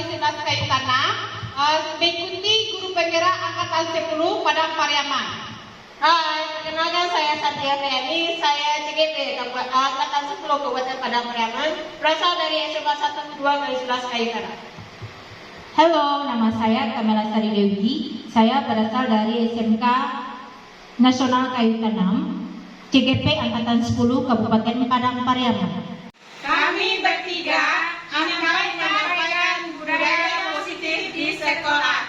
11 Kayu Tanah, mengikuti guru penggerak angkatan 10 Padang Pariaman. Hai, perkenalkan saya Satria Riani, saya CGP angkatan 10 Kabupaten Padang Pariaman, berasal dari SMA 1 2 Garis 11 Kayu Tanah. Halo, nama saya Kamela Sari Dewi. Saya berasal dari SMK Nasional Kayu Tanam, CGP Angkatan 10 Kabupaten Padang Pariaman. Kami bertiga akan menyampaikan budaya positif di sekolah.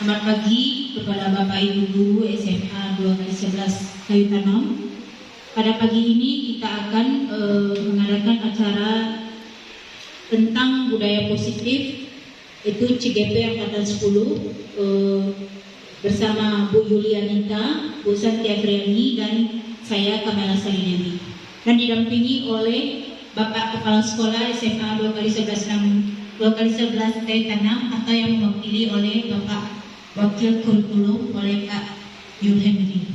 Selamat pagi kepada Bapak Ibu Guru SMA 2/11 Kayu Tanam. Pada pagi ini kita akan mengadakan acara tentang budaya positif, itu CGP Angkatan 10 bersama Bu Yulianita, Bu Satria Friani, dan saya Kamela Sari Dewi, dan didampingi oleh Bapak Kepala Sekolah SMA 2/11 Kayu Tanam, atau yang mewakili oleh Bapak Wakil Kurikulum oleh Kak Yul Henry.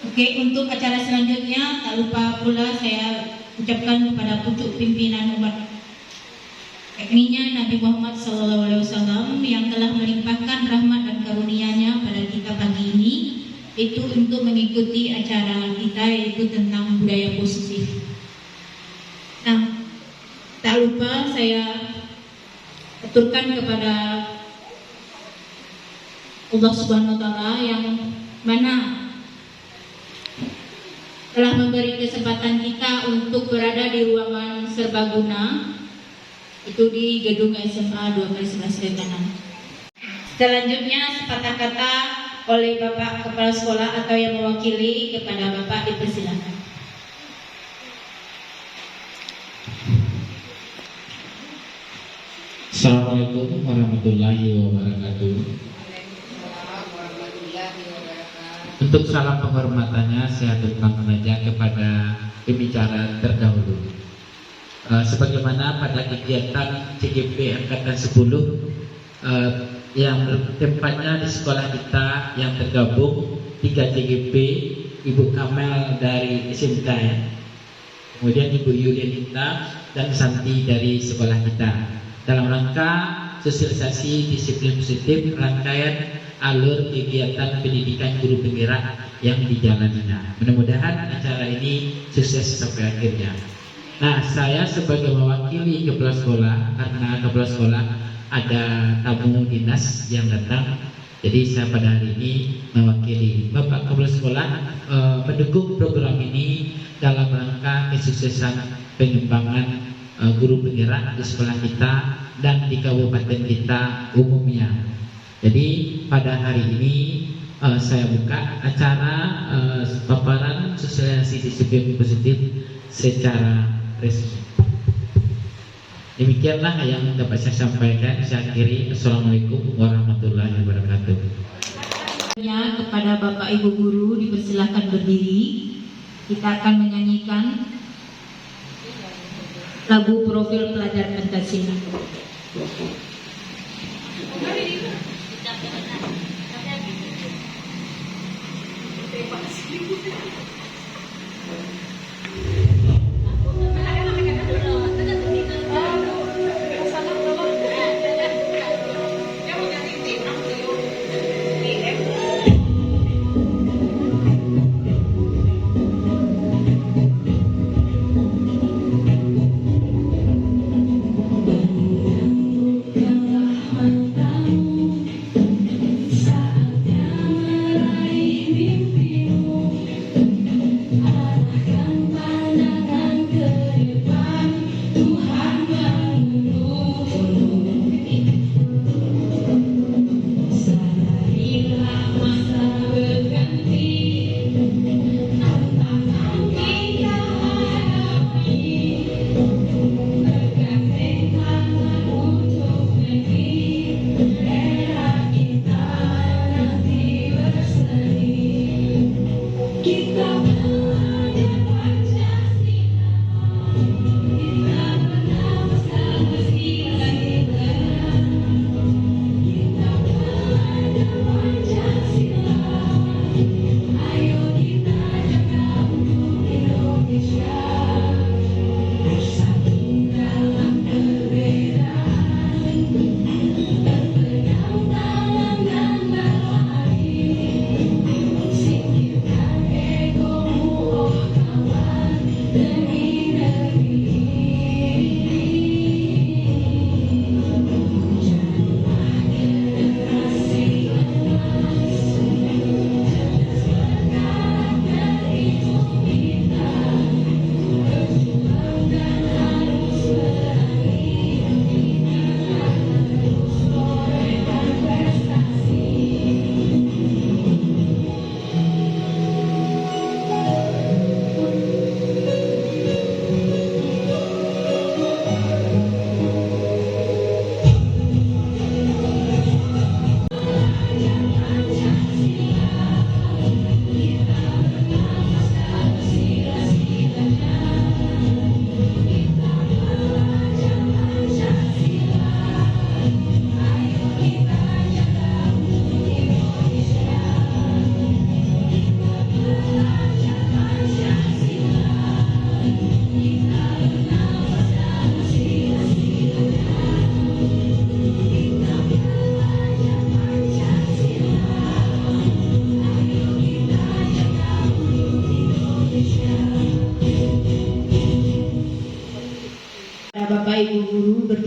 Oke, untuk acara selanjutnya tak lupa pula saya ucapkan kepada pucuk pimpinan umat yakninya Nabi Muhammad SAW yang telah melimpahkan rahmat dan karunia-Nya pada kita pagi ini, itu untuk mengikuti acara kita, yaitu tentang budaya positif. Nah, tak lupa saya aturkan kepada Allah Subhanahu wa Ta'ala yang mana telah memberi kesempatan kita untuk berada di ruangan serbaguna, itu di gedung SMA 2/11 Kayu Tanam. Selanjutnya sepatah kata oleh Bapak Kepala Sekolah atau yang mewakili, kepada Bapak dipersilakan. Assalamualaikum warahmatullahi wabarakatuh. Untuk salam penghormatannya saya aturkan saja kepada pembicara terdahulu. Sebagaimana pada kegiatan CGP Angkatan 10 yang tempatnya di sekolah kita yang tergabung 3 CGP, Ibu Kamel dari SMK, kemudian Ibu Yulianita dan Santi dari sekolah kita, dalam rangka sosialisasi disiplin positif rangkaian alur kegiatan pendidikan guru penggerak yang dijalaninya. Mudah-mudahan acara ini sukses sampai akhirnya. Nah, saya sebagai mewakili kepala sekolah, karena kepala sekolah ada tamu dinas yang datang, jadi saya pada hari ini mewakili Bapak Kepala Sekolah mendukung program ini dalam rangka kesuksesan pengembangan guru penggerak di sekolah kita dan di kabupaten kita umumnya. Jadi pada hari ini saya buka acara paparan sosialisasi disiplin positif secara resmi. Demikianlah yang dapat saya sampaikan. Saya akhiri. Assalamualaikum warahmatullahi wabarakatuh. Kepada Bapak Ibu Guru dipersilakan berdiri. Kita akan menyanyikan lagu profil pelajar Pancasila.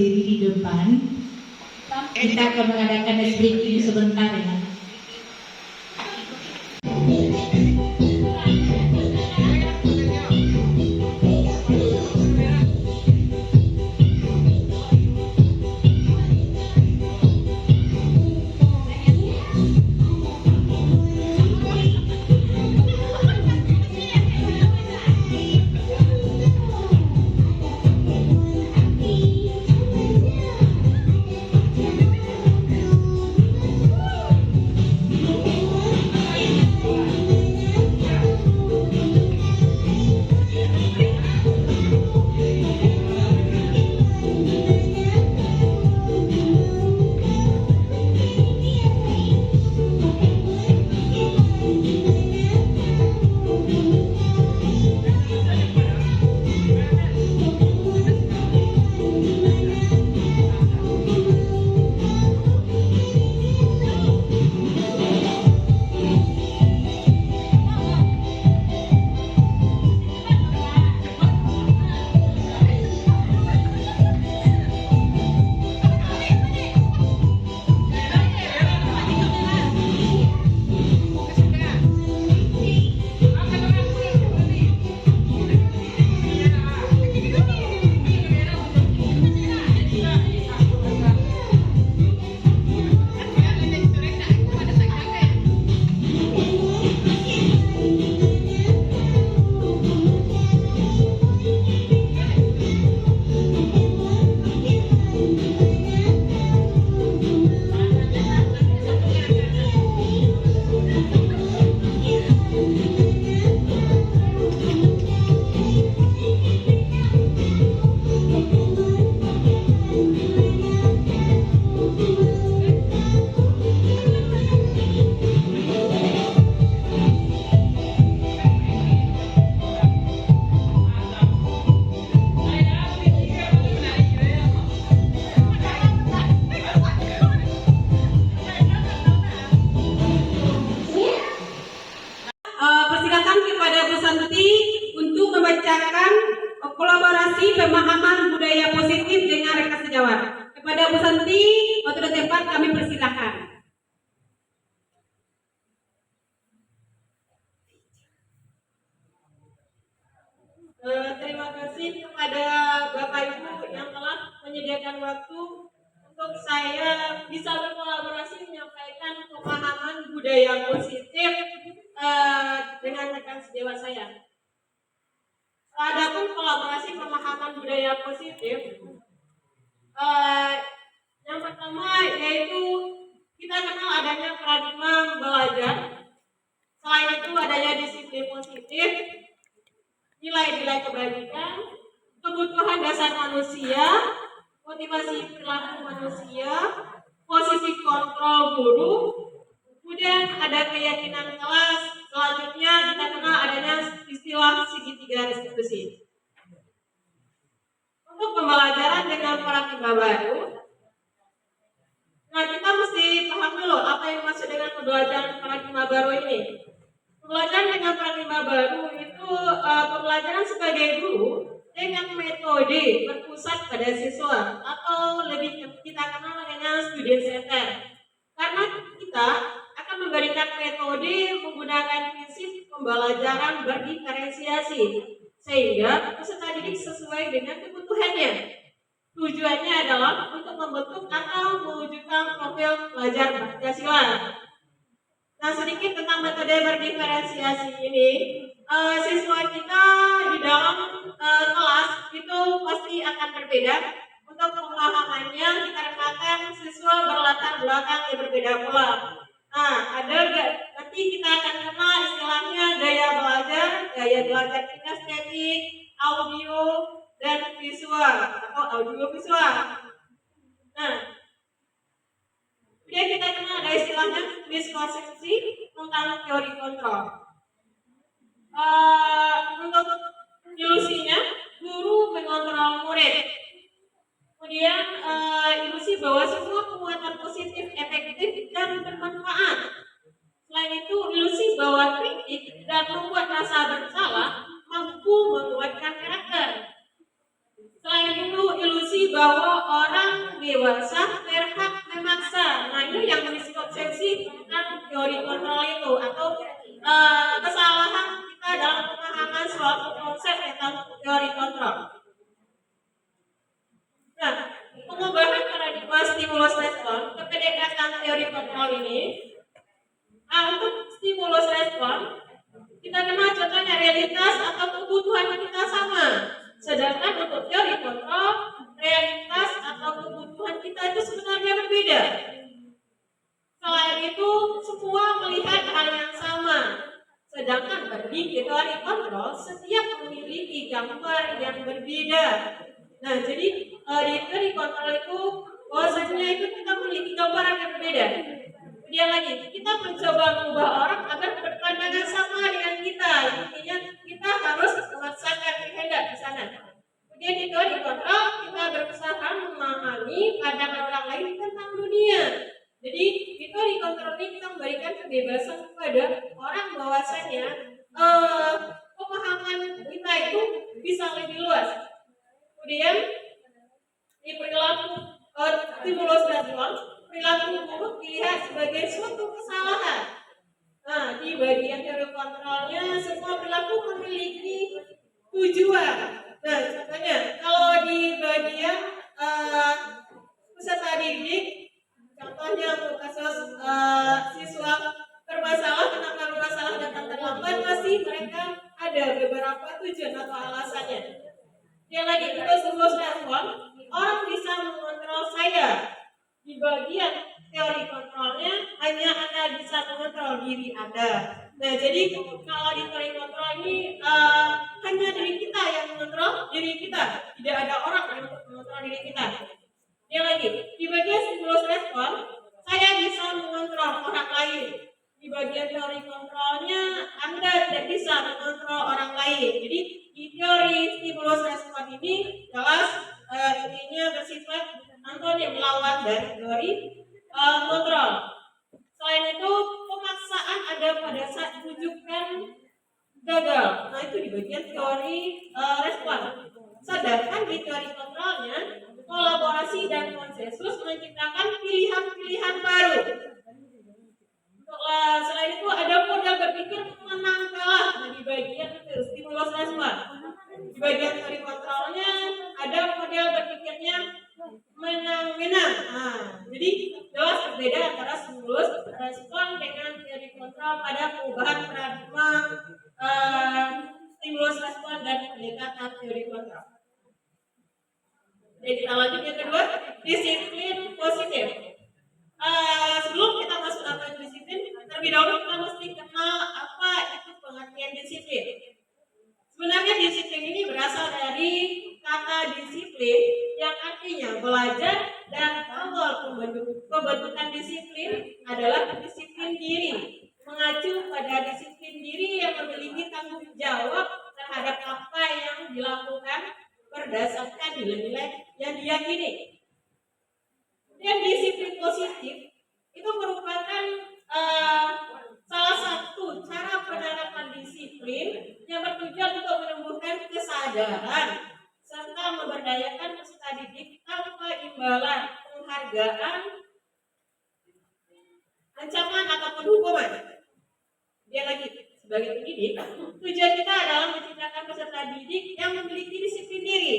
berdiri di depan. Kita akan mengadakan ice breaking sebentar ya. Persilakan kepada Bu Santi untuk membacakan kolaborasi pemahaman budaya positif dengan rekan sejawat. Kepada Bu Santi, waktu dan tempat kami persilakan. Terima kasih kepada Bapak Ibu yang telah menyediakan waktu untuk saya bisa berkolaborasi menyampaikan pemahaman budaya positif dengan rekan sejawat saya. Adapun kolaborasi pemahaman budaya positif, yang pertama yaitu kita kenal adanya paradigma belajar. Selain itu adanya disiplin positif, nilai-nilai kebajikan, kebutuhan dasar manusia, motivasi perilaku manusia, posisi kontrol guru, kemudian ada keyakinan kelas. Selanjutnya kita kenal adanya istilah segitiga restitusi. Untuk pembelajaran dengan paradigma baru, nah kita mesti paham dulu apa yang maksud dengan pembelajaran paradigma baru ini. Pembelajaran dengan paradigma baru itu pembelajaran sebagai guru dengan metode berpusat pada siswa atau lebih kita kenal dengan student center. Karena kita akan memberikan metode menggunakan prinsip pembelajaran berdiferensiasi sehingga peserta didik sesuai dengan kebutuhannya. Tujuannya adalah untuk membentuk atau mewujudkan profil pelajar Pancasila. Nah, sedikit tentang metode berdiferensiasi ini, siswa kita di dalam kelas itu pasti akan berbeda. Untuk pemahamannya dikarenakan siswa berlatar belakang yang berbeda pula. Nah, nanti kita akan kenal istilahnya gaya belajar kinestetik, audio, dan visual atau audio visual. Nah, kemudian kita kenal ada istilahnya miskonsepsi tentang teori kontrol. Untuk ilusinya, guru mengontrol murid. Kemudian ilusi bahwa semua penguatan positif efektif dan bermanfaat. Selain itu, ilusi bahwa kritik dan membuat rasa bersalah mampu menguatkan karakter. Selain itu, ilusi bahwa orang dewasa, berhak memaksa. Nah, ini yang miskonsepsi tentang teori kontrol itu, atau kesalahan kita dalam pemahaman suatu konsep tentang teori kontrol. Nah, pengubahan paradigma stimulus respon ke pendekatan teori kontrol ini, untuk stimulus respon kita kenal contohnya realitas atau kebutuhan kita sama. Sedangkan untuk teori kontrol, realitas atau kebutuhan kita itu sebenarnya berbeda. Selain itu, semua melihat hal yang sama. Sedangkan bagi teori kontrol, setiap memiliki gambar yang berbeda. Nah, jadi di teori kontrol itu, bahwasanya itu kita memiliki gambaran yang berbeda. Kemudian lagi, kita mencoba mengubah orang agar berpandangan sama dengan kita. Intinya kita harus memaksakan kehendak di sana. Kemudian di teori kontrol, kita berusaha memahami pandangan orang lain tentang dunia. Jadi di teori kontrol ini kita memberikan kebebasan kepada orang bahwasanya pemahaman kita itu bisa lebih luas. Kemudian di perilaku stimulus respon, perilaku buruk dilihat sebagai suatu kesalahan. Nah, di bagian teori kontrolnya semua perilaku memiliki tujuan. Nah, contohnya kalau di bagian peserta didik, contohnya untuk kasus siswa bermasalah, kenapa bermasalah datang terlambat, masih mereka ada beberapa tujuan atau alasannya. Yang lagi, untuk stimulus respon, orang bisa mengontrol saya. Di bagian teori kontrolnya, hanya Anda bisa mengontrol diri Anda. Nah, jadi kalau di teori kontrol ini hanya diri kita yang mengontrol diri kita, tidak ada orang yang mengontrol diri kita. Yang lagi, di bagian stimulus respon, saya bisa mengontrol orang lain. Di bagian teori kontrolnya, Anda tidak bisa mengontrol orang lain. Jadi di teori stimulus respon ini jelas intinya bersifat antonim lawan dari teori kontrol. Selain itu, pemaksaan ada pada saat rujukan gagal. Nah, itu di bagian teori respon. Sedangkan di teori kontrolnya, kolaborasi dan konsensus menciptakan pilihan-pilihan baru. Selain itu, ada model berpikir menang kalah. Nah, di bagian itu stimulus respon. Di bagian teori kontrolnya ada model berpikirnya menang-menang. Nah, jadi jelas berbeda antara stimulus respon dengan teori kontrol pada perubahan paradigma stimulus respon dan pendekatan teori kontrol. Jadi kita lanjut yang kedua, disiplin positif. Sebelum kita masuk ke disiplin, terlebih dahulu kita mesti kenal apa itu pengertian disiplin. Sebenarnya disiplin ini berasal dari kata disiplin yang artinya belajar, dan awal pembentukan disiplin adalah disiplin diri, mengacu pada disiplin diri yang memiliki tanggung jawab terhadap apa yang dilakukan berdasarkan nilai-nilai yang diyakini. Dan disiplin positif itu merupakan salah satu cara penerapan disiplin yang bertujuan untuk menumbuhkan kesadaran serta memberdayakan peserta didik tanpa imbalan, penghargaan, ancaman ataupun hukuman. Dia lagi, sebagai pendidik, tujuan kita adalah menciptakan peserta didik yang memiliki disiplin diri,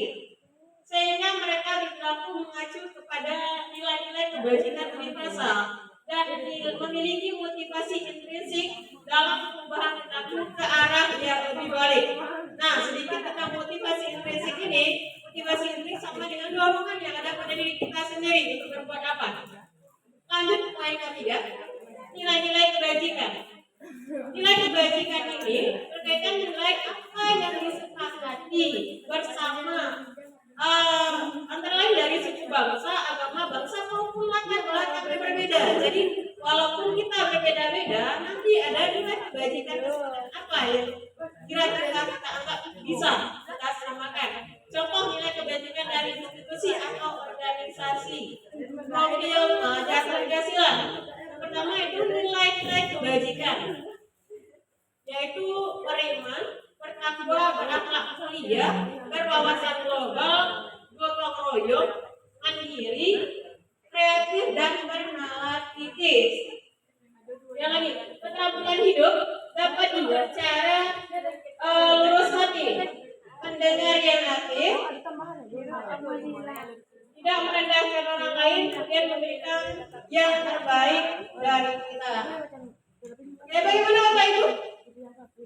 sehingga mereka berlaku mengacu kepada nilai-nilai kebajikan universal dan memiliki motivasi intrinsik dalam perubahan perilaku ke arah yang lebih baik. Nah, sedikit tentang motivasi intrinsik ini. Motivasi intrinsik sama dengan dorongan yang ada pada diri kita sendiri untuk berbuat apa. Lanjut poin ketiga, nilai-nilai kebajikan. Nilai kebajikan ini berkaitan nilai apa yang disepakati bersama antara lain dari suku bangsa, agama bangsa maupun latar belakang yang berbeda. Jadi walaupun kita berbeda-beda, nanti ada nilai kebajikan apa yang kira-kira kita anggap bisa kita samakan. Contoh nilai kebajikan dari institusi atau organisasi. Kemudian dasar Pancasila. Yang pertama itu nilai-nilai kebajikan, yaitu beriman, bertakwa, berakhlak mulia, berwawasan global, gotong royong, mandiri, kritis. Yang lagi, keterampilan hidup dapat juga cara lurus hati, mendengar yang aktif, tidak merendahkan orang lain, dan memberikan yang terbaik dari kita. Oke, bagaimana Bapak Ibu?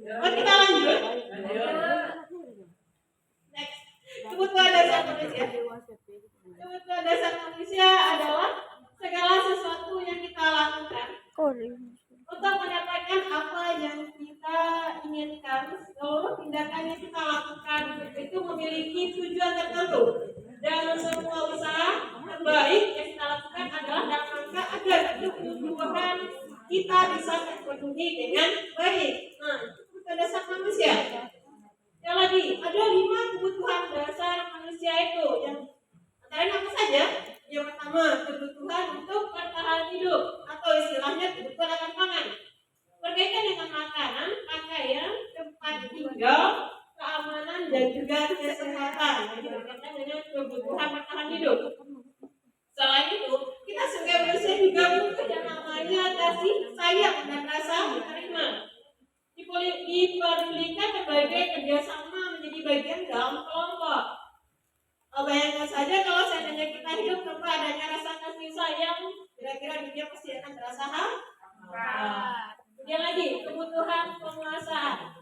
Oh, kita lanjut. Next, kebutuhan dasar manusia. Kebutuhan dasar manusia adalah segala sesuatu yang kita lakukan untuk mendapatkan apa yang kita inginkan. Seluruh tindakan yang kita lakukan itu memiliki tujuan tertentu. Dan semua usaha terbaik yang kita lakukan adalah dalam rangka agar kebutuhan kita bisa terpenuhi dengan baik. Nah, itu kebutuhan dasar manusia. Yang lagi, ada 5 kebutuhan dasar manusia itu. Yang antaranya apa saja? Yang pertama, kebutuhan untuk bertahan hidup atau istilahnya kebutuhan akan pangan. Berkaitan dengan makanan, pakaian, tempat tinggal, keamanan dan juga kesehatan. Jadi berkaitan dengan kebutuhan bertahan hidup. Selain itu, kita sebagai manusia juga butuh yang namanya kasih sayang dan rasa menerima. Diperlukan berbagai kerjasama menjadi bagian dalam kelompok. Bayangkan saja kalau seandainya kita hidup tanpa adanya rasa kasih sayang, kira-kira dunia pasti akan terasa hampa. Kemudian lagi, kebutuhan penguasaan.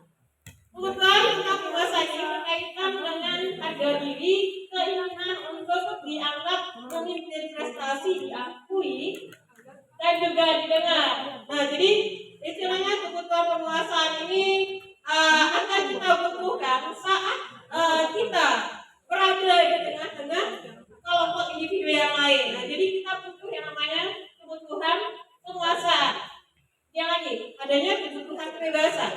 Kebutuhan tentang penguasaan ini berkaitan dengan harga diri, keinginan untuk dianggap memimpin prestasi, diakui, dan juga didengar. Nah, jadi istilahnya kebutuhan penguasaan ini akan kita butuhkan saat kita berada di tengah-tengah kelompok individu yang lain. Nah, jadi kita butuh yang namanya kebutuhan penguasaan. Yang lagi, adanya kebutuhan kebebasan.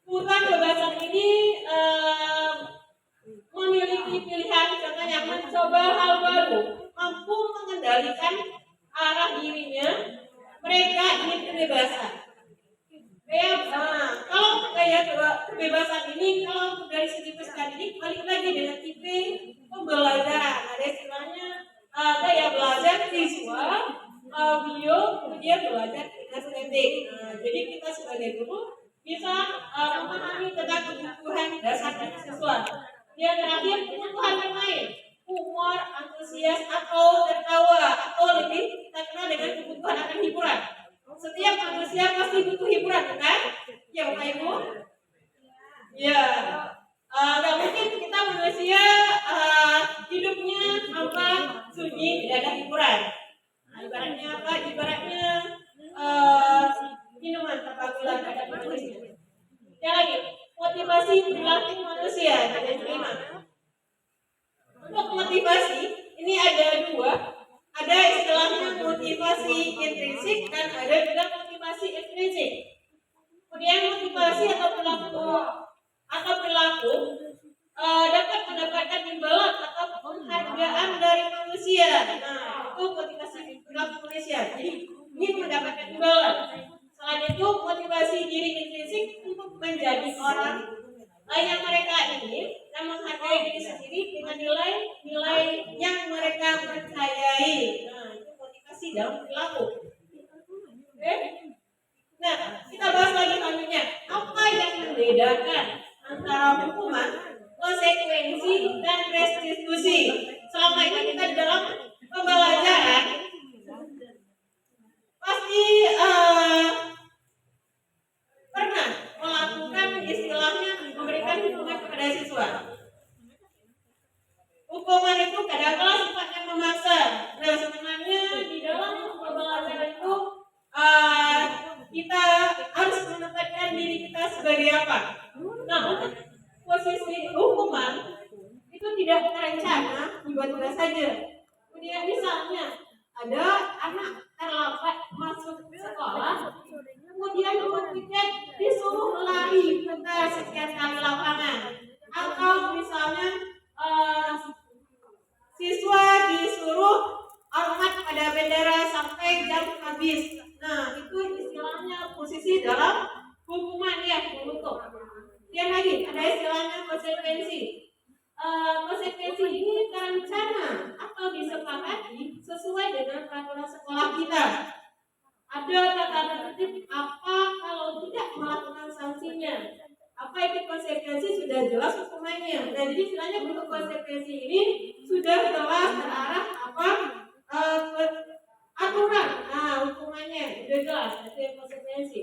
Kebutuhan kebebasan ini memiliki pilihan, contohnya mencoba hal baru, mampu mengendalikan arah dirinya. Mereka ingin kebebasan. Kalau kebebasan ini, kalau dari segi pendidik, balik lagi dengan tipe pembelajaran. Ada istilahnya daya belajar visual, audio, kemudian belajar kinestetik. Jadi kita sebagai guru bisa memahami tentang kebutuhan dasar dari siswa. Yang terakhir, kebutuhan bermain, humor, antusias atau tertawa, atau lebih kita kenal dengan kebutuhan akan hiburan. Setiap manusia pasti butuh hiburan, kan? Ya, Bapak Ibu? Ya, nggak mungkin kita manusia hidupnya tanpa sunyi, tidak ada hiburan. Nah, ibaratnya apa? Ibaratnya minuman tanpa gula, tidak ada manisnya. Yang lagi, motivasi perilaku manusia. Yang kelima, untuk motivasi ini ada 2. Ada istilahnya motivasi intrinsik dan ada juga motivasi ekstrinsik. Kemudian motivasi atau perilaku dapat mendapatkan imbalan atau penghargaan dari manusia. Nah, itu motivasi perilaku manusia. Jadi ingin mendapatkan imbalan. Selain itu motivasi diri intrinsik untuk menjadi orang yang mereka ingin dan menghargai diri sendiri dengan nilai yang mereka percayai. Nah, itu motivasi dalam perilaku. Oke? Nah, kita bahas lagi selanjutnya. Apa yang membedakan antara hukuman, konsekuensi, dan restitusi? Selama ini kita di dalam pembelajaran pasti pernah melakukan istilahnya memberikan hukuman kepada siswa. Hukuman itu kadang-kala sifatnya memaksa. Nah, sebenarnya di dalam pembelajaran itu kita harus menempatkan diri kita sebagai apa? Nah, untuk posisi hukuman itu tidak terencana, tiba-tiba saja. Kemudian misalnya ada anak terlambat masuk sekolah, kemudian kemudian disuruh lari putar sekian kali lapangan, atau misalnya siswa disuruh hormat pada bendera sampai jam habis. Nah, itu istilahnya posisi dalam hukuman yang mengutuk. Yang lagi ada istilahnya konsekuensi. Konsekuensi ini terencana atau disepakati sesuai dengan peraturan sekolah kita. Ada tata tertib apa kalau tidak melakukan sanksinya. Apa itu konsekuensi sudah jelas hukumannya. Nah, jadi istilahnya untuk konsekuensi ini sudah jelas terarah apa aturan. Nah, hukumannya sudah jelas. Itu yang konsekuensi.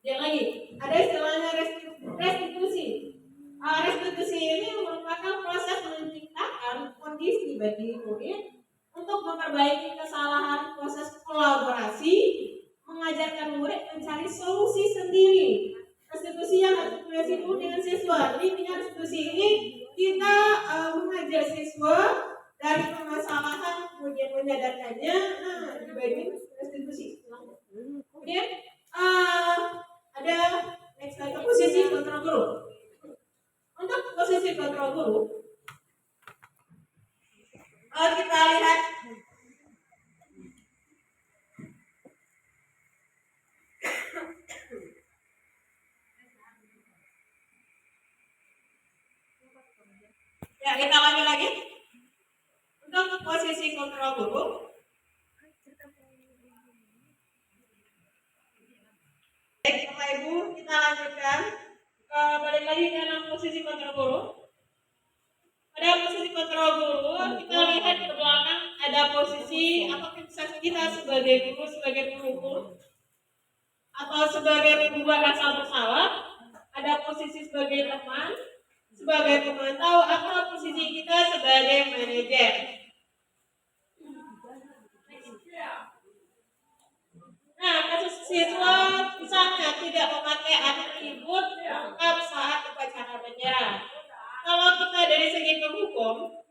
Dia lagi ada istilahnya restitusi. Restitusi ini merupakan proses menciptakan kondisi bagi murid untuk memperbaiki kesalahan proses kolaborasi, mengajarkan murid mencari solusi sendiri. Restitusi yang restitusi dulu dengan siswa. Jadi dengan restitusi ini kita mengajar siswa dari permasalahan kemudian menyadarkannya. Nah, dibagi restitusi. Kemudian ada next slide, posisi kontrol guru. Untuk posisi kontrol guru, kita lihat ya, kita lanjut lagi. Untuk posisi kontrol guru, baik Bapak Ibu, kita lanjutkan. Balik lagi ke dalam posisi kontrol guru. Pada posisi kontrol guru, kita lihat ke belakang ada posisi apakah kita sebagai guru, sebagai penghukum, atau sebagai pembuat rasa bersalah. Ada posisi sebagai teman, sebagai pemantau, atau posisi kita sebagai manajer. Nah, kasus siswa misalnya tidak memakai atribut lengkap saat upacara bendera. Kalau kita dari segi penghukum,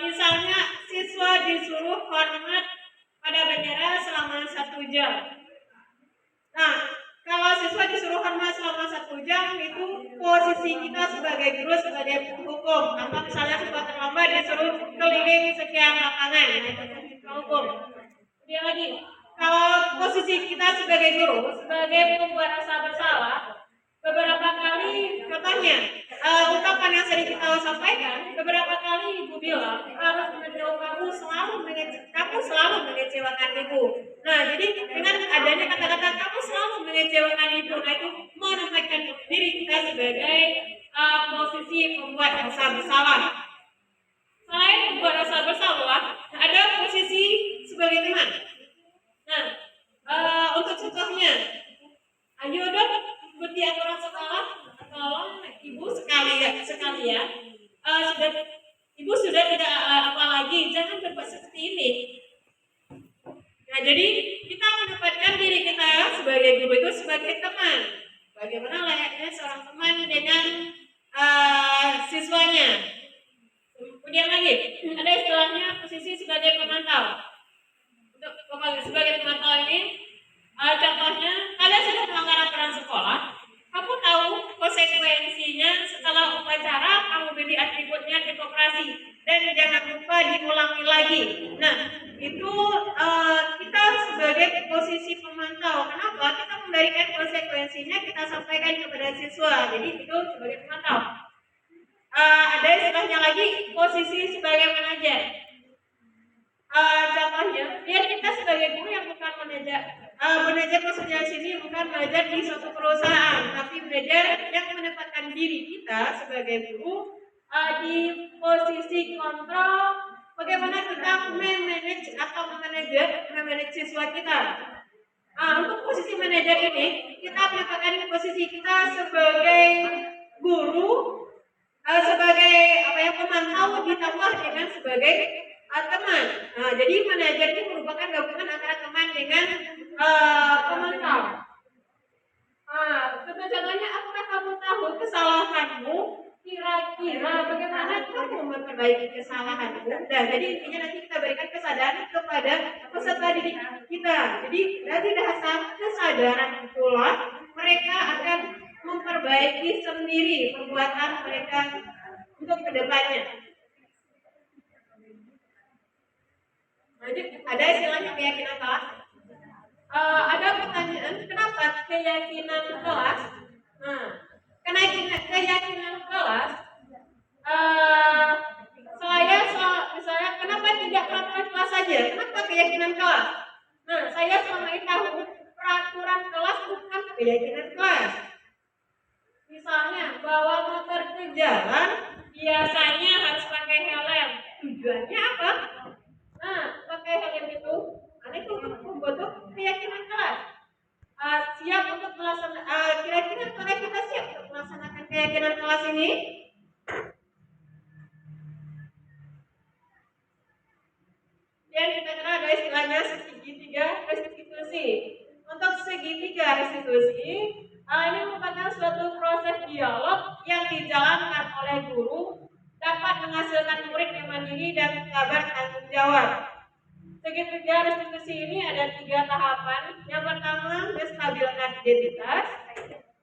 misalnya siswa disuruh hormat pada bendera selama 1 jam. Nah, kalau siswa disuruh hormat selama 1 jam, itu posisi kita sebagai guru, sebagai penghukum. Atau misalnya siswa terlambat disuruh keliling sekian lapangan, nah itu posisi penghukum. Kemudian lagi, kalau posisi kita sebagai guru, sebagai pembuat rasa bersalah, beberapa kali contohnya ungkapan yang sering kita sampaikan, beberapa kali ibu bilang kamu selalu mengecewakan ibu. Nah, jadi dengan adanya kata-kata kamu selalu mengecewakan ibu, nah itu menempatkan diri kita sebagai posisi pembuat rasa bersalah. Selain pembuat rasa bersalah, ada posisi sebagai teman. Nah, untuk contohnya, ayo dong ikuti aturan sekolah. Tolong ibu sekalian ibu sudah tidak apa lagi, jangan berbuat seperti ini. Nah, jadi kita menempatkan diri kita sebagai guru itu sebagai teman. Bagaimana layaknya seorang teman dengan siswanya. Kemudian lagi ada istilahnya posisi sebagai pemantau. Untuk sebagai pemantau ini, contohnya kalian sudah melanggar aturan sekolah. Kamu tahu konsekuensinya setelah upacara kamu beli atributnya di koperasi dan jangan lupa diulangi lagi. Nah, itu kita sebagai posisi pemantau. Kenapa? Kita memberikan konsekuensinya, kita sampaikan kepada siswa. Jadi itu sebagai pemantau. Ada istilahnya lagi posisi sebagai manajer. Contohnya, biar kita sebagai guru yang bukan manajer maksudnya sini bukan manajer di suatu perusahaan, tapi manajer yang menempatkan diri kita sebagai guru di posisi kontrol bagaimana kita memanage atau memanage siswa kita. Untuk posisi manajer ini, kita menempatkan posisi kita sebagai guru, sebagai pemantau ditambah dengan sebagai teman. Nah, jadi manajer ini merupakan gabungan antara teman dengan pemantau. Contohnya, apakah kamu tahu kesalahanmu? Kira-kira bagaimana kamu memperbaiki kesalahanmu? Dan jadi intinya nanti kita berikan kesadaran kepada peserta didik kita. Jadi dari dasar kesadaran itulah mereka akan memperbaiki sendiri perbuatan mereka untuk kedepannya. Jadi ada istilahnya keyakinan kelas. Ada pertanyaan, kenapa keyakinan kelas? Nah, keyakinan kelas, saya, kenapa tidak peraturan kelas saja? Kenapa keyakinan kelas? Nah, saya selama ini tahu peraturan kelas bukan keyakinan kelas. Misalnya, bawa motor ke jalan, biasanya harus pakai helm. Tujuannya apa? Nah, pakai helm itu, itu untuk membentuk keyakinan kelas. Siap untuk melaksanakan, kira-kira apakah kita siap untuk melaksanakan keyakinan kelas ini? Dan kita kenal ada istilahnya segitiga restitusi. Untuk segitiga restitusi, ini merupakan suatu proses dialog yang dijalankan oleh guru dapat menghasilkan murid yang mandiri dan sabar tanggung jawab. Segitiga restitusi ini ada 3 tahapan. Yang pertama, menstabilkan identitas.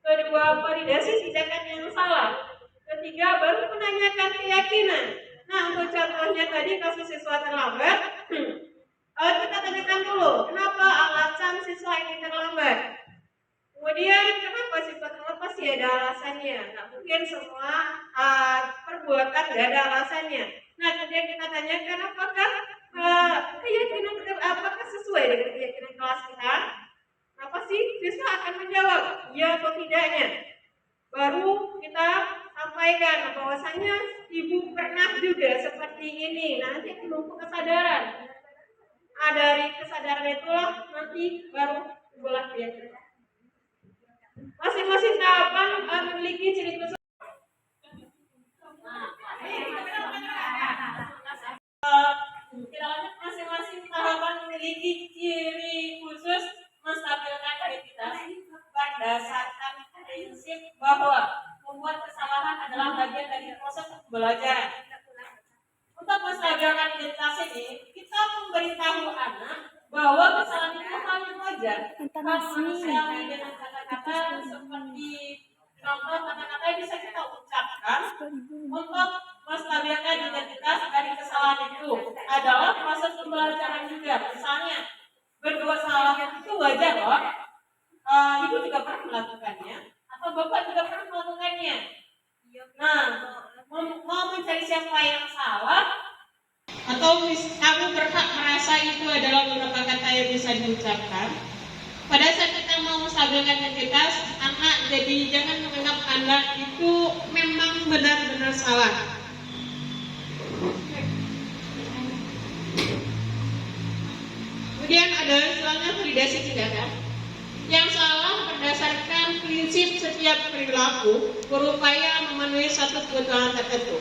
Kedua, validasi tindakan yang salah. Ketiga, baru menanyakan keyakinan. Nah, untuk contohnya tadi kasus siswa terlambat, kita tanyakan dulu, kenapa alasan siswa ini terlambat? Kemudian, kenapa siswa terlambat? Pasti ada alasannya. Nah, mungkin semua perbuatan tidak ada alasannya. Nah, kemudian kita tanyakan apakah keyakinan apakah sesuai dengan keyakinan kelas kita? Apa sih? Siswa akan menjawab ya atau tidaknya. Baru kita sampaikan bahwasanya ibu pernah juga seperti ini. Nanti menumbuh kesadaran. Dari kesadaran itulah nanti baru bulan keyakinan. Masing-masing tahapan memiliki ciri khusus. Masing-masing tahapan memiliki ciri khusus menstabilkan identitas berdasarkan prinsip bahwa membuat kesalahan adalah bagian dari proses pembelajaran. Untuk menstabilkan identitas ini, kita memberitahu anak bahwa kesalahan itu hal yang wajar. Kalau manusiawi dengan kata-kata seperti contoh kata-kata yang bisa kita ucapkan untuk menstabilkan identitas dari kesalahan itu adalah proses pembelajaran juga. Misalnya berdua salah itu wajar loh. Ibu juga pernah melakukannya atau bapak juga pernah melakukannya. Nah, mau mencari siapa yang salah atau kamu berhak merasa itu adalah beberapa kata yang bisa diucapkan. Pada saat kita mau menstabilkan identitas anak, jadi jangan menganggap anak itu memang benar-benar salah. Kemudian ada istilahnya validasi tindakan. Yang salah berdasarkan prinsip setiap perilaku berupaya memenuhi satu kebutuhan tertentu.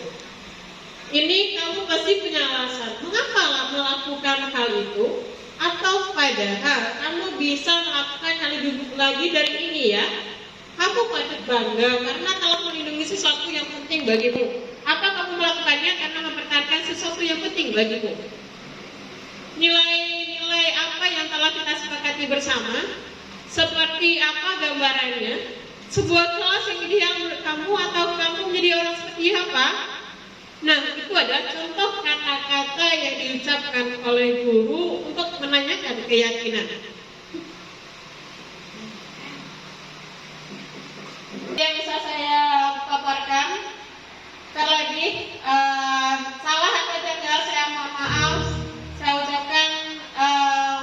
Ini kamu pasti punya alasan. Mengapa melakukan hal itu? Atau padahal kamu bisa melakukan hal lebih lagi dari ini ya. Kamu patut bangga karena telah melindungi sesuatu yang penting bagimu. Apa kamu melakukannya karena mempertahankan sesuatu yang penting bagimu? Nilai-nilai apa yang telah kita sepakati bersama? Seperti apa gambarannya? Sebuah kelas yang ideal menurut kamu atau kamu menjadi orang seperti apa? Nah, itu adalah contoh kata-kata yang diucapkan oleh guru untuk menanyakan keyakinan. Yang bisa saya paparkan, terlebih salah atau janggal saya mohon maaf. Saya ucapkan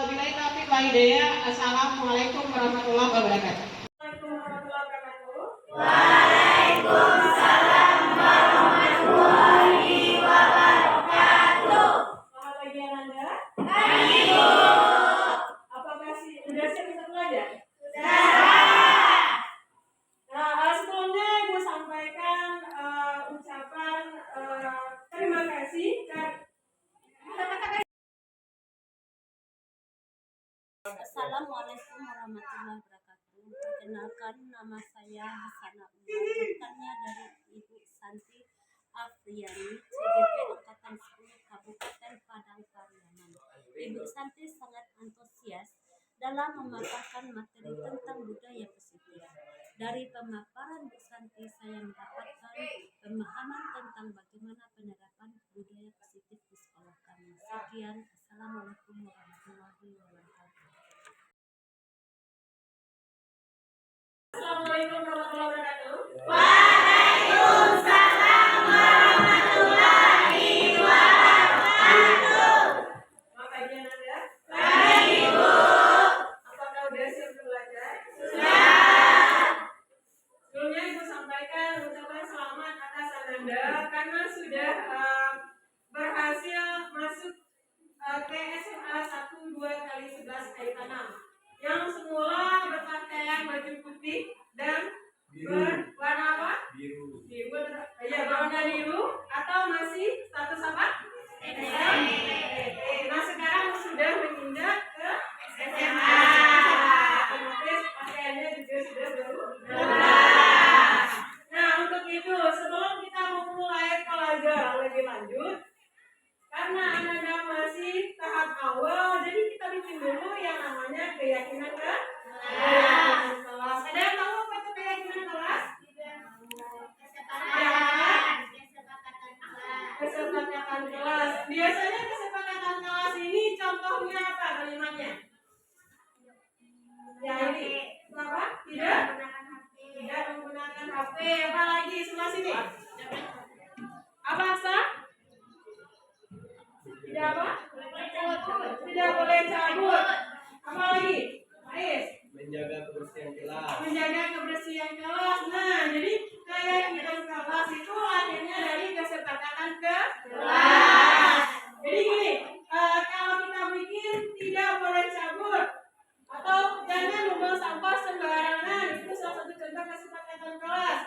wabillahi taufiq wal hidayah. Assalamualaikum warahmatullahi wabarakatuh. Waalaikumsalam warahmatullahi wabarakatuh. Selamat pagi Ananda. Pagi Bu. Apakah sudah siap bisa belajar? Sudah. Nah, sebelumnya Ibu sampaikan ucapan terima kasih dan Assalamualaikum warahmatullahi wabarakatuh. Perkenalkan, nama saya Hasana Umar, rekannya dari Ibu Santi Afriani, CGP Angkatan 10 Kabupaten Padang Pariaman. Ibu Santi sangat antusias dalam memaparkan materi tentang budaya positif. Dari pemaparan Bu Santi, saya mendapatkan pemahaman tentang bagaimana penerapan budaya positif di sekolah kami. Sekian, Assalamualaikum warahmatullahi wabarakatuh. Assalamualaikum warahmatullahi wabarakatuh. Waalaikumsalam warahmatullahi wabarakatuh. TSMA 1 2x11 kayu tanam yang semula berpakaian baju putih dan berwarna apa? Biru. Ya, berwarna biru atau masih status apa? Nah, sekarang sudah menginjak ke SMA. Otomatis pakaiannya juga sudah berubah. Nah, untuk itu sebelum kita memulai pelajaran lebih lanjut, karena Anda masih tahap awal, jadi kita bikin dulu yang namanya keyakinan kelas. Ada yang tahu apa itu keyakinan kelas? Kesepakatan kelas. Biasanya kesepakatan kelas ini contohnya apa kalimatnya? Ya ini apa? Tidak menggunakan HP. Apa lagi sebelah sini? Apa Asa? Tidak apa? Tidak boleh cabut. Apa lagi? Aris? Menjaga kebersihan kelas. Menjaga kebersihan kelas. Nah, jadi keyakinan kelas itu akhirnya dari kesepakatan kelas. Jadi gini, kalau kita bikin tidak boleh cabut atau jangan membuang sampah sembarangan, itu salah satu contoh kesepakatan kelas.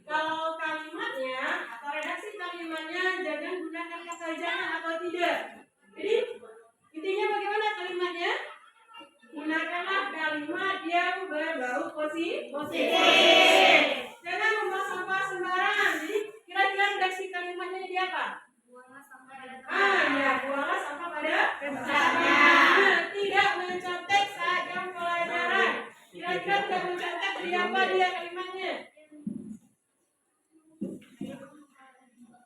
Kalau kalimatnya atau redaksi kalimatnya jangan gunakan kata jangan atau tidak. Jadi intinya bagaimana kalimatnya? Gunakanlah kalimat yang berbau positif. Jangan membuang sampah sembarangan. Jadi kira-kira redaksi kalimatnya jadi apa? Ya, buanglah sampah pada tempatnya. Tidak mencontek saat jam pelajaran. Kira-kira tidak mencontek jadi apa dia kalimatnya?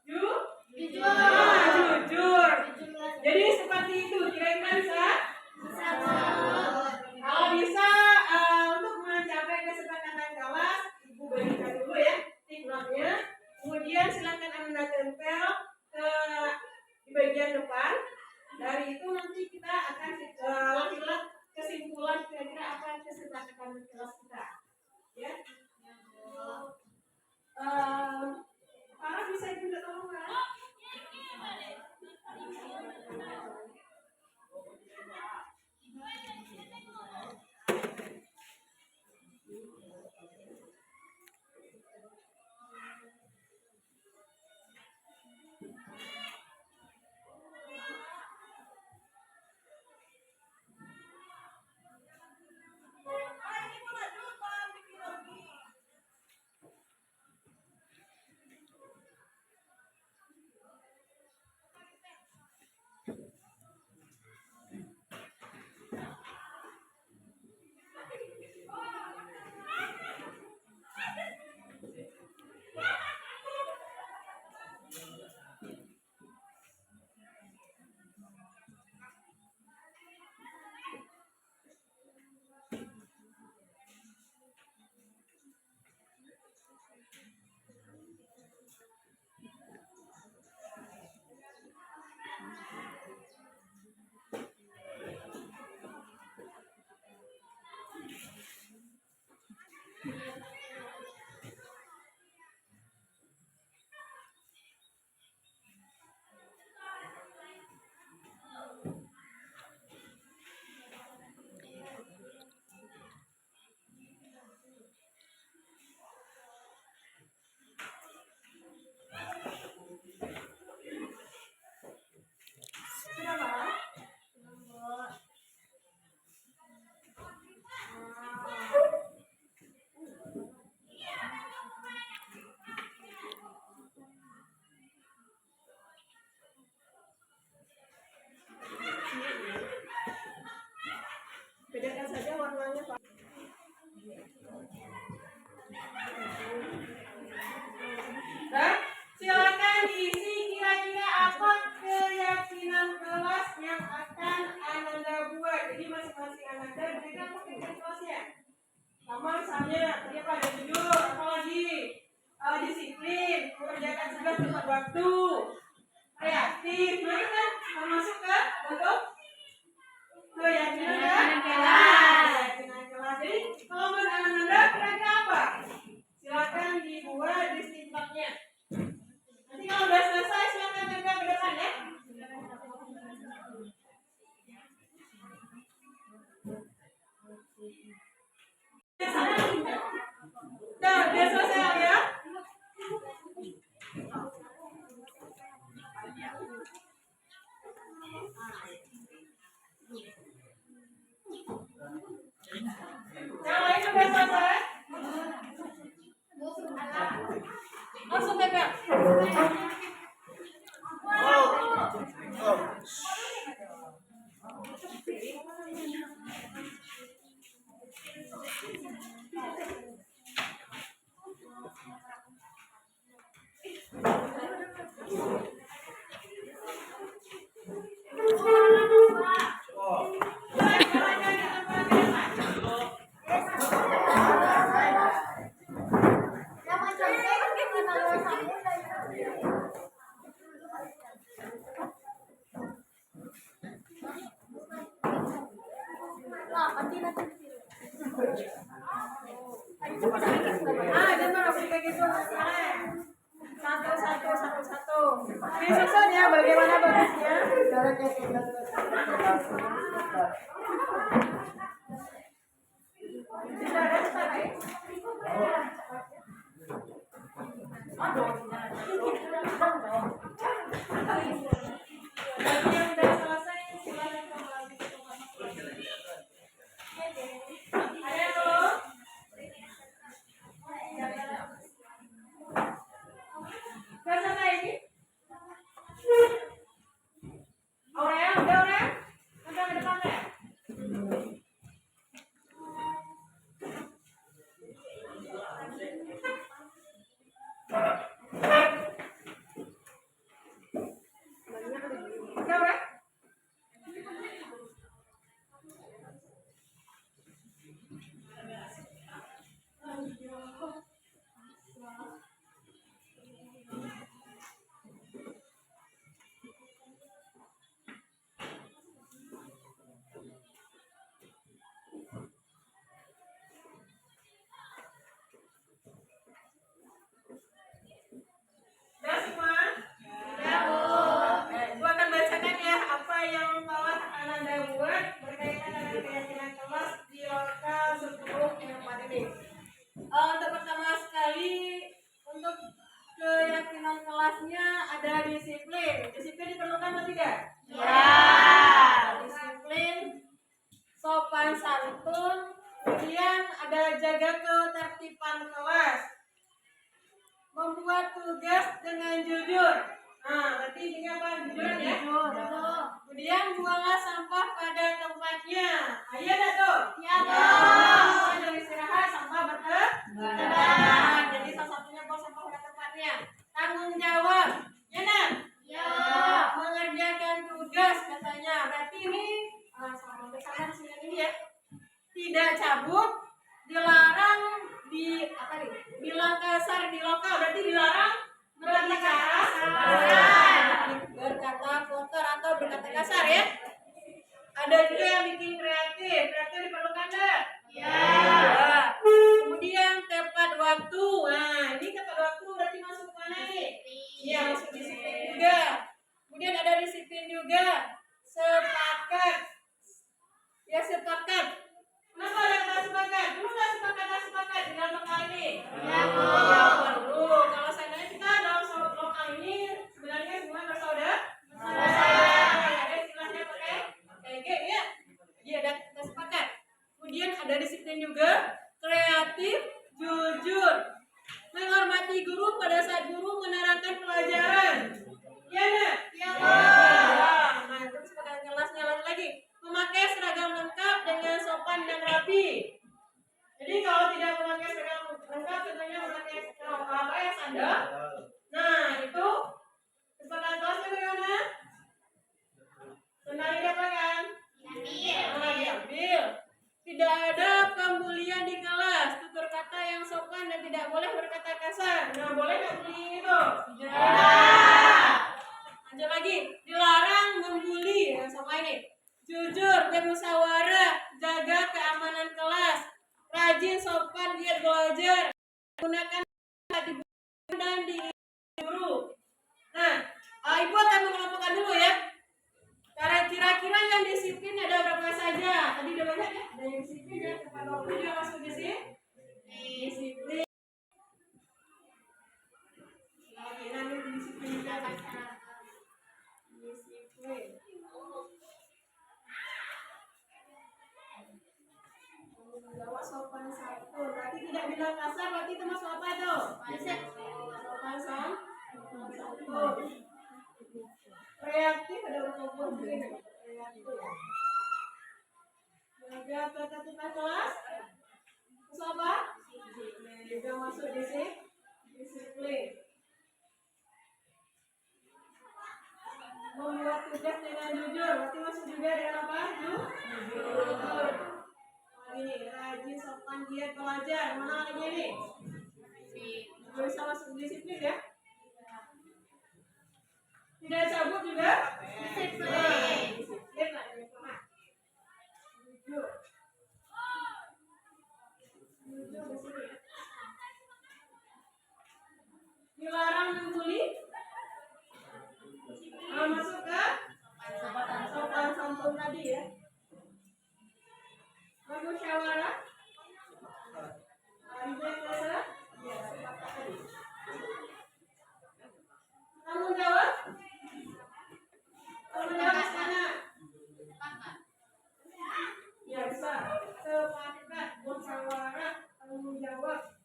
Jujur. Jadi seperti itu. Kira-kira bisa? Kalau bisa untuk mencapai kesepakatan kelas, Ibu bagikan dulu ya tiknotnya. Kemudian silakan Anda tempel di bagian depan. Dari itu nanti kita akan lihat kesimpulan kira-kira apa kesepakatan kelas kita. Ya. Farah bisa juga tolong Farah? Bedakan saja warnanya Pak. Dan silakan diisi kira-kira apa keyakinan kelas yang akan Anda buat. Jadi masing-masing Anda berikan keyakinan kelasnya. Sama misalnya tadi apa ada jujur, apalagi disiplin, mengerjakan tugas tepat waktu, kreatif, nah kan termasuk ke bentuk keyakinan kelas. Jadi kalau menurut Anda kira-kira apa? Silakan dibuat di stimpaknya. Nanti kalau sudah selesai silakan tempel ke depan ya. Jangan masih kayak gitu. Satu. Disusun ya bagaimana bagusnya. Bagi yang udah selesai silakan kembali. Ada yang belum? Udah selesai ini? Aurea, udah Aurea? Udah ke depan ya? Udah Aurea? Udah semua? Gua akan bacakan ya apa yang telah Ananda buat berkaitan dengan keyakinan kelas di lokal 10 yang 4 ini. Untuk pertama sekali, untuk keyakinan kelasnya ada disiplin. Disiplin diperlukan atau tidak? Disiplin, sopan santun, kemudian ada jaga ketertiban kelas, membuat tugas dengan jujur. Nah, berarti ini apa? Jujur ya? Kemudian buanglah sampah pada tempatnya. Ayo dah tuh. Iya dong. Jangan istirahat, sampah bertebaran. Jadi salah satunya buang sampah pada tempatnya. Tanggung jawab. Ya nak? Ya. Mengerjakan tugas katanya. Berarti ini sama bersama ini ya. Tidak cabut, dilarang di apa nih? Bilang kasar di lokal, berarti dilarang berbicara berkata kotor atau berkata kasar ya. Ada juga yang bikin kreatif diperlukan enggak? Ya. Kemudian tepat waktu. Nah, ini tepat waktu berarti masuk mana nih? Iya, masuk disiplin juga. Kemudian ada disiplin juga. Sepakat. Ya, sepakat. Kenapa ada kata sepakat? Dulu nggak sepakat di dalam lokal ini? Ya, perlu. Kalau seandainya kita dalam lokal ini sebenarnya semua bersaudara. Ada istilahnya pakai KG ya. Iya, ada kita sepakat. Kemudian ada disiplin juga, kreatif, jujur, menghormati guru pada saat guru menerangkan pelajaran. Iya nggak? Iya. Nah, itu sepakat kelasnya lagi. Memakai seragam lengkap dengan sopan dan rapi. Jadi kalau tidak memakai seragam lengkap, contohnya memakai apa ya, sandal. Nah, itu kesepakatan kelasnya bagaimana? Sandal didapatkan? Diambil. Tidak ada pembulian di kelas. Tutur kata yang sopan dan tidak boleh berkata kasar. Nah, boleh nggak bullying itu? Tidak. Lanjut lagi. Dilarang membuli. Yang sama ini. Jujur, bermusyawarah, jaga keamanan kelas, rajin, sopan, giat belajar, gunakan di dan di guru. Nah, ibu akan mengelompokkan dulu ya. Kira-kira yang disiplin ada berapa saja? Tadi udah banyak ya. Ada yang disiplin ya. Tepat waktu juga masuk di sini. Disiplin. Lagi nanti disiplin juga. Disiplin. Jawab sopan santun. Berarti tidak bilang kasar, berarti itu masuk apa tuh? Sopan santun. Jaga ketertiban kelas. Terus apa? Juga masuk disiplin. Membuat tugas dengan jujur. Berarti masuk juga dengan apa? Jujur. Ini rajin, sopan, giat belajar. Mana lagi ini? Bisa masuk disiplin ya? Tidak cabut juga? Disiplin. Disiplin lah, jujur. Jujur di sini ya. Dilarang membuli. Masuk ke sopan santun tadi ya. Bermusyawarah. Tanggung jawab. Tanggung jawab mana? Ya bisa. Sepakat, musyawarah, tanggung jawab.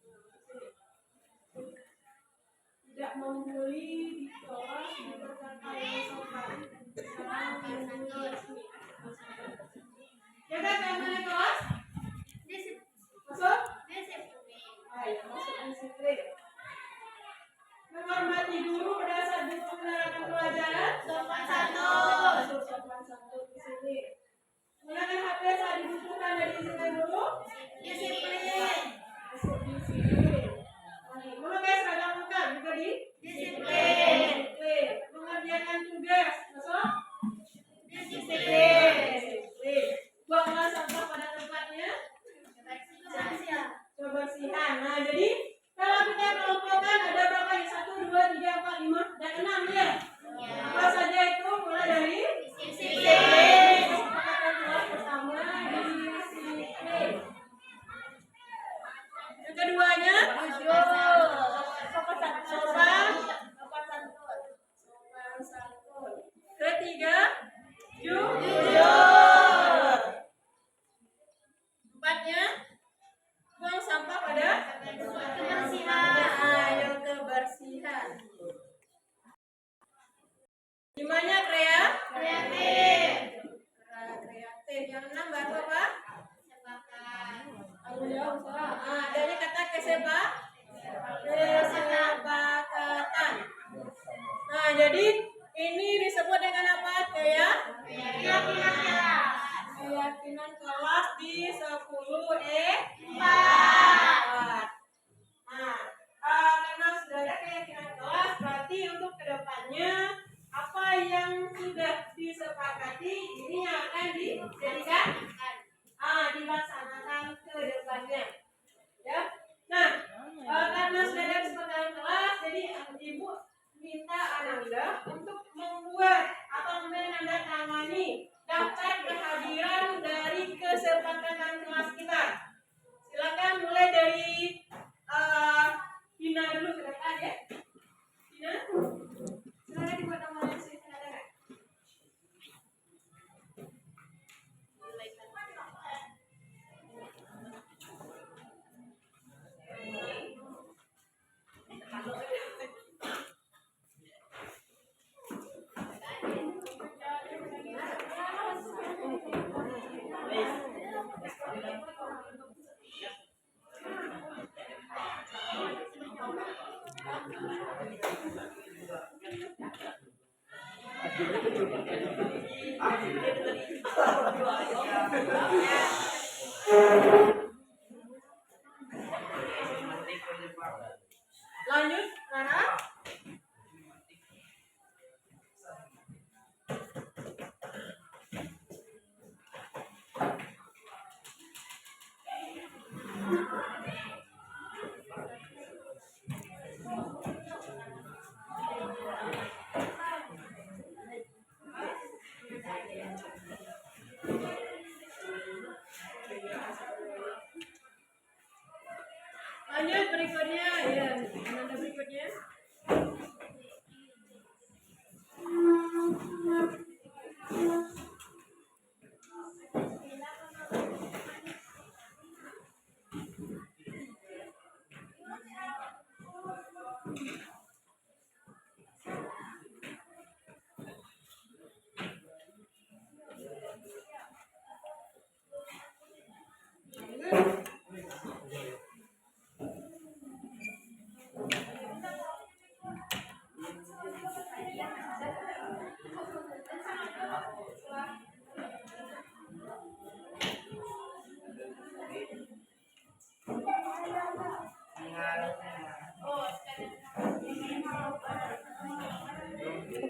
Tidak membuli di kelas, berkata yang sopan. Jaga keamanan kelas. Masuk? Baik, masuk disiplin. Menghormati guru pada saat guru menerangkan pelajaran. Sopan santun. Sopan santun disiplin. Menggunakan HP saat dibutuhkan dan diizinkan guru. Disiplin. Masuk disiplin. Memakai seragam lengkap juga disiplin. Mengerjakan tugas. Masuk? Disiplin. Buanglah sampah pada tempatnya. Kebersihan. Nah, jadi kalau kita kelompokkan ada berapa nih? 1, 2, 3, 4, 5, dan 6 ya? Apa saja itu? Mulai dari disiplin. Kesepakatan kelas pertama disiplin. Yang keduanya sopan santun. Ketiga jujur. Empatnya buang sampah pada kebersihan. Ayo kebersihan. Limanya kreatif. Yang 6 baru apa? Tanggung jawab usaha. Adanya kata kesepakatan. Nah, jadi ini disebut dengan apa? Keyakinan kelas di 10E4. Nah, karena sudah ada keyakinan kelas, berarti untuk kedepannya apa yang sudah disepakati ini yang akan dijadikan dilaksanakan ke depannya. Ya. Nah, karena sudah ada kesepakatan kelas, jadi ibu minta Ananda untuk membuat atau menandatangani daftar kehadiran dari kesepakatan kelas kita. Silakan mulai dari Dina dulu ke depan ya. Dina, silakan dibuat namanya di sini ada nggak? Lanjut, Nara. Lanjut berikutnya ya, Ananda berikutnya.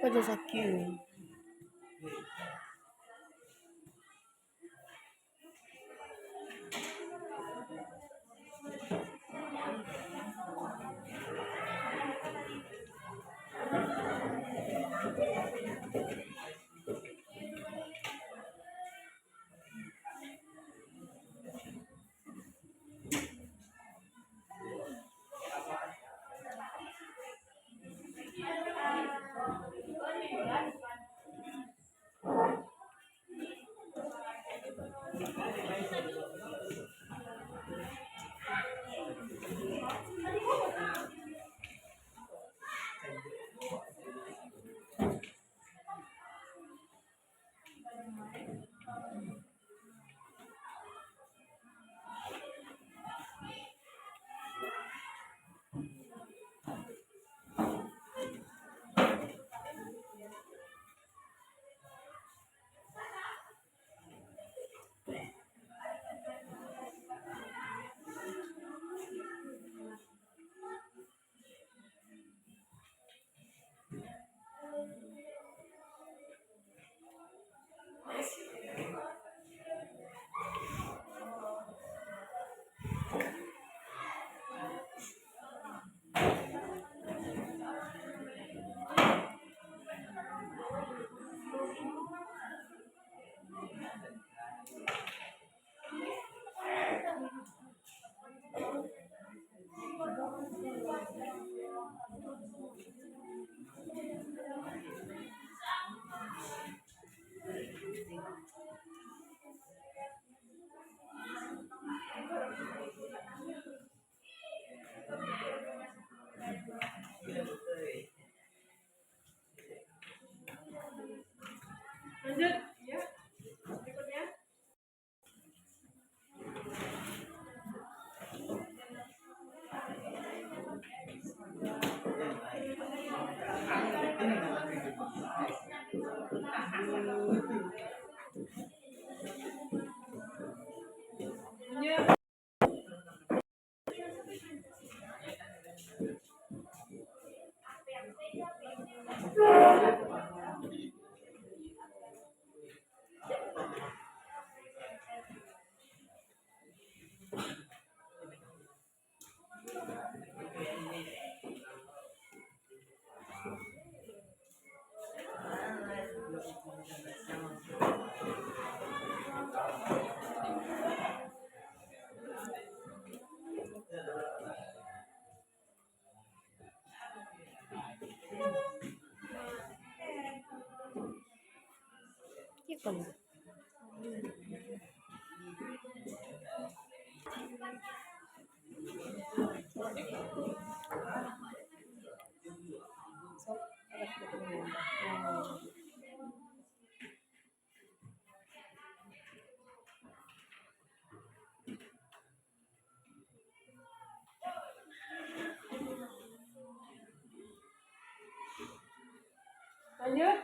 aja sakit. Lanjut, ya. Berikutnya. Lanjut. Lanjut.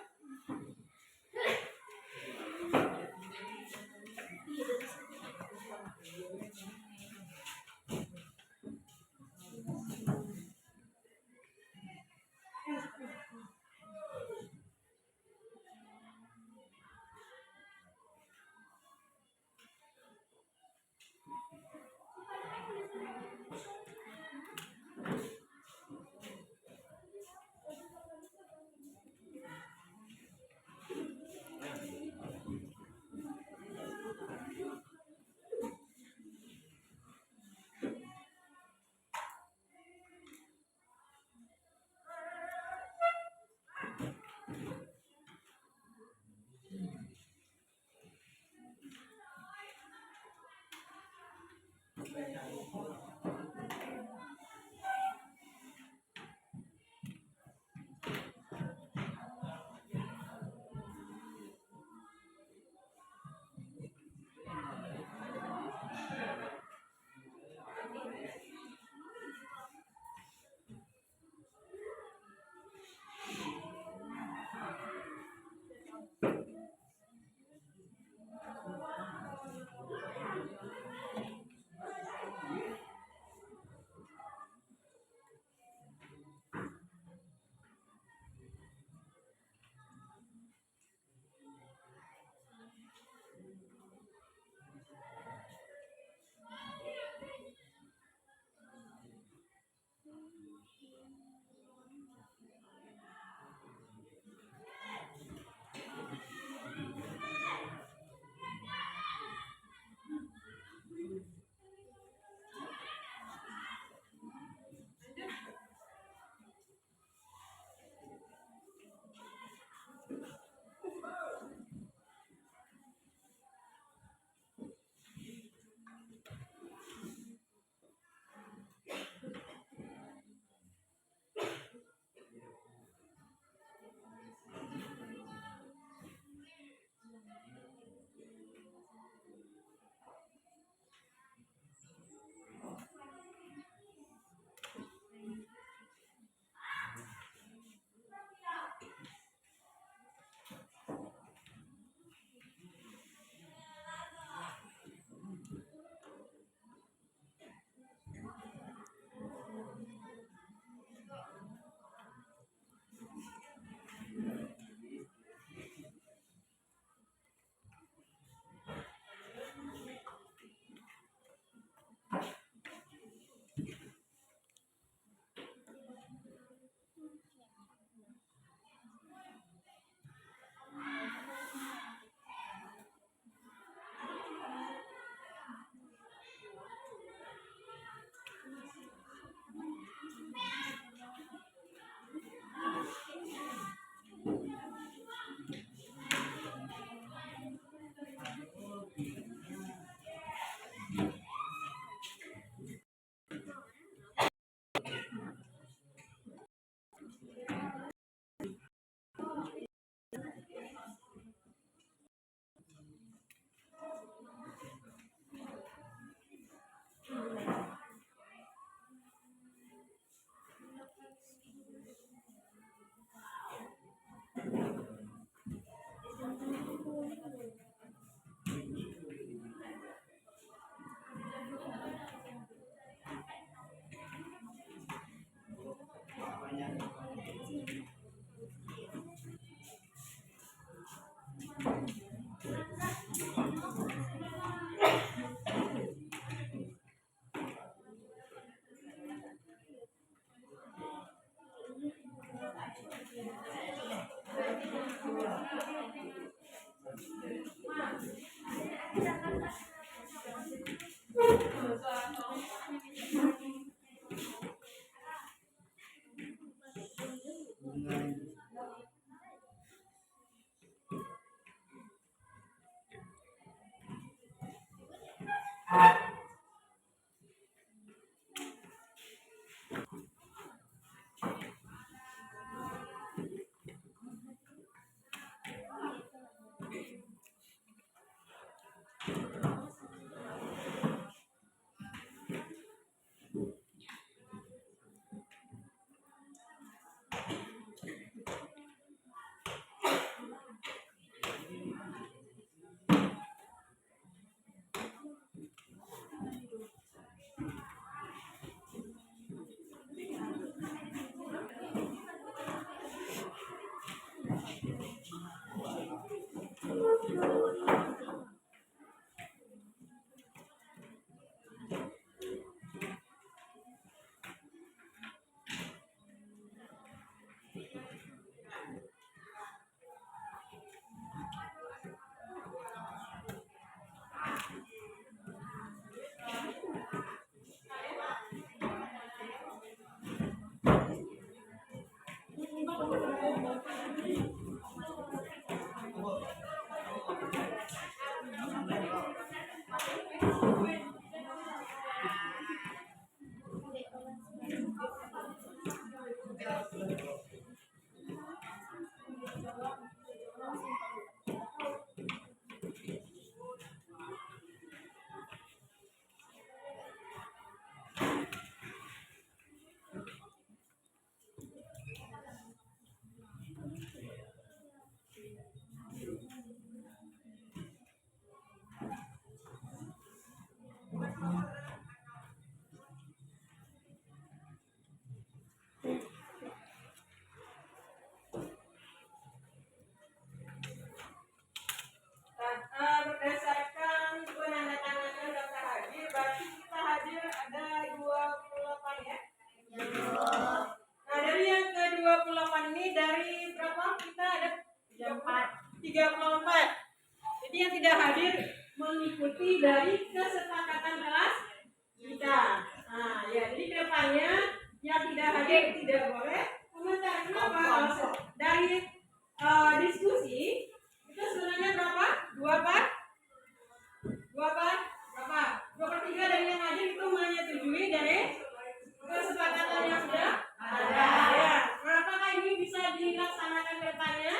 Berdasarkan penandatanganan daftar hadir, berarti kita hadir ada 28 ya. Nah, dari yang ke-28 ini dari berapa? Kita ada 34. Jadi yang tidak hadir mengikuti dari kesepakatan kelas kita. Nah, ya, jadi kedepannya yang tidak hadir tidak boleh komentar. Kenapa? Dari diskusi itu sebenarnya berapa? 2/3 dari yang hadir itu menyetujui dari kesepakatan yang sudah ada. Ya. Nah, apakah ini bisa dilaksanakan ke depannya?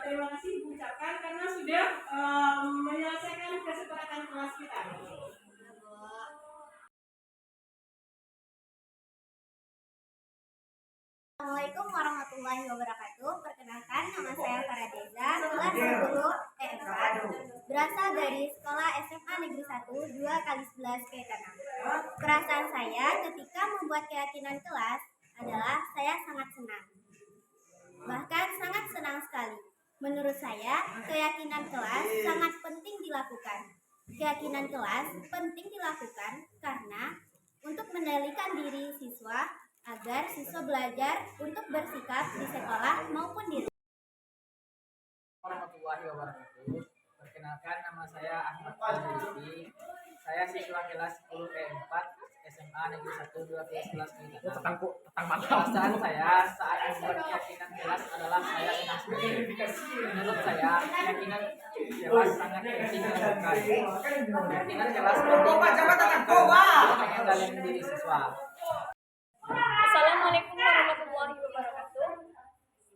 Terima kasih Ibu ucapkan karena sudah menyelesaikan kesepakatan kelas kita. Assalamualaikum warahmatullahi wabarakatuh. Perkenalkan, nama saya Faradeza, kelas 10 E4, berasal dari Sekolah SMA Negeri 1 2x11 Kaitanam. Perasaan saya ketika membuat keyakinan kelas adalah saya sangat senang. Bahkan sangat senang sekali. Menurut saya, keyakinan kelas sangat penting dilakukan. Keyakinan kelas penting dilakukan karena untuk mengendalikan diri siswa agar siswa belajar untuk bersikap di sekolah maupun di Warahmatullahi wabarakatuh. Perkenalkan, nama saya Ahmad Al-Rizki. Saya siswa kelas 10 P4 SMA Negeri 1 2x11 Kaitanam. Perasaan saya saat membuat keyakinan kelas adalah saya senang sekali. Menurut saya, keyakinan kelas sangat penting dilakukan. Keyakinan kelas penting untuk mengendalikan diri siswa. Assalamualaikum warahmatullahi wabarakatuh.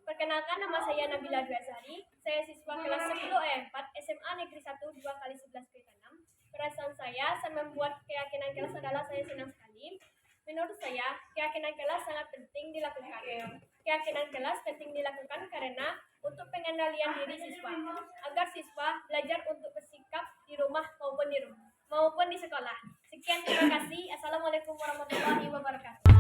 Perkenalkan, nama saya Nabila Dwazari. Saya siswa kelas 10 E4 SMA Negeri 1 2x11 Kaitanam. Perasaan saya saat membuat keyakinan kelas adalah saya senang sekali. Menurut saya, keyakinan kelas sangat penting dilakukan. Keyakinan kelas penting dilakukan karena untuk pengendalian diri siswa, agar siswa belajar untuk bersikap di rumah maupun di sekolah. Sekian, terima kasih. Assalamualaikum warahmatullahi wabarakatuh.